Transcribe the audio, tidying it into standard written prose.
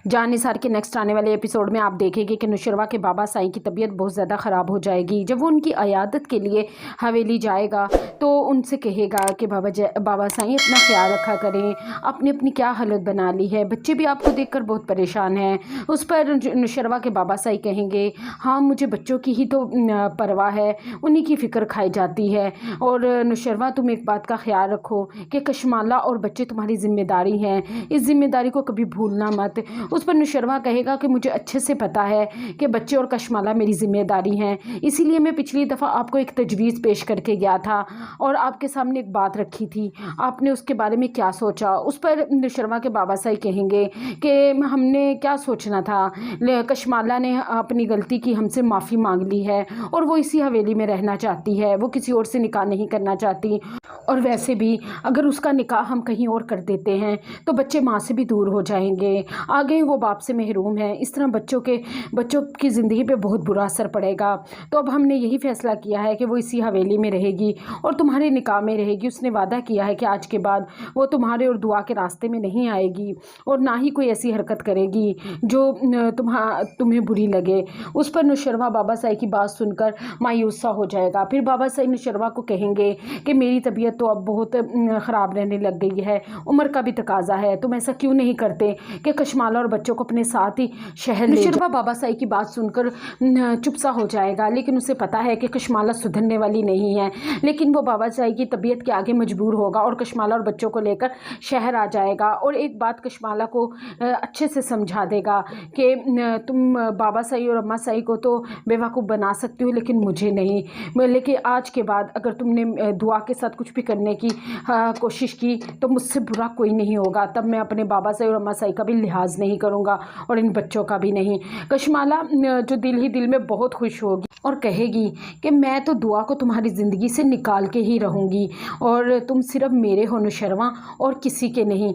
جان نثار کے نیکسٹ آنے والے ایپیسوڈ میں آپ دیکھیں گے کہ نوشروہ کے بابا سائی کی طبیعت بہت زیادہ خراب ہو جائے گی۔ جب وہ ان کی عیادت کے لیے حویلی جائے گا تو ان سے کہے گا کہ بابا سائی اپنا خیال رکھا کریں، اپنی کیا حالت بنا لی ہے، بچے بھی آپ کو دیکھ کر بہت پریشان ہیں۔ اس پر نوشروہ کے بابا سائی کہیں گے ہاں مجھے بچوں کی ہی تو پرواہ ہے، انہی کی فکر کھائی جاتی ہے، اور نوشروہ تم ایک بات کا خیال رکھو کہ کشمالہ اور بچے تمہاری ذمہ داری ہیں، اس ذمہ داری کو کبھی بھولنا مت۔ اس پر نوشروہ کہے گا کہ مجھے اچھے سے پتہ ہے کہ بچے اور کشمالہ میری ذمہ داری ہیں، اسی لیے میں پچھلی دفعہ آپ کو ایک تجویز پیش کر کے گیا تھا اور آپ کے سامنے ایک بات رکھی تھی، آپ نے اس کے بارے میں کیا سوچا؟ اس پر نوشروہ کے بابا سائی کہیں گے کہ ہم نے کیا سوچنا تھا، کشمالہ نے اپنی غلطی کی ہم سے معافی مانگ لی ہے اور وہ اسی حویلی میں رہنا چاہتی ہے، وہ کسی اور سے نکاح نہیں کرنا چاہتی، اور ویسے بھی اگر اس کا نکاح ہم کہیں اور کر دیتے ہیں تو بچے ماں سے بھی دور ہو جائیں گے، آگے وہ باپ سے محروم ہیں، اس طرح بچوں کی زندگی پہ بہت برا اثر پڑے گا۔ تو اب ہم نے یہی فیصلہ کیا ہے کہ وہ اسی حویلی میں رہے گی اور تمہارے نکاح میں رہے گی۔ اس نے وعدہ کیا ہے کہ آج کے بعد وہ تمہارے اور دعا کے راستے میں نہیں آئے گی اور نہ ہی کوئی ایسی حرکت کرے گی جو تمہیں بری لگے۔ اس پر نوشروہ بابا سائی کی بات سن کر مایوس سا ہو جائے گا۔ پھر بابا سائی نوشروہ کو کہیں گے کہ میری طبیعت تو اب بہت خراب رہنے لگ گئی ہے، عمر کا بھی تقاضا ہے، تم ایسا کیوں نہیں کرتے کہ کشمالہ اور بچوں کو اپنے ساتھ ہی شہر لے جاؤ۔ نوشروہ بابا سائی کی بات سن کر چپ سا ہو جائے گا، لیکن اسے پتا ہے کہ کشمالہ سدھرنے والی نہیں ہے، لیکن وہ بابا سائی کی طبیعت کے آگے مجبور ہوگا اور کشمالہ اور بچوں کو لے کر شہر آ جائے گا اور ایک بات کشمالہ کو اچھے سے سمجھا دے گا کہ تم بابا سائی اور اماں سائی کو تو بیوقوف بنا سکتی ہو لیکن مجھے نہیں، لیکن آج کے بعد اگر تم نے دعا کے ساتھ کچھ بھی کرنے کی کوشش کی تو مجھ سے برا کوئی نہیں ہوگا، تب میں اپنے بابا سائی اور اماں سائی کا بھی لحاظ نہیں کروں گا اور ان بچوں کا بھی نہیں۔ کشمالہ جو دل ہی دل میں بہت خوش ہوگی اور کہے گی کہ میں تو دعا کو تمہاری زندگی سے نکال کے ہی رہوں گی اور تم صرف میرے ہو نوشروہ اور کسی کے نہیں۔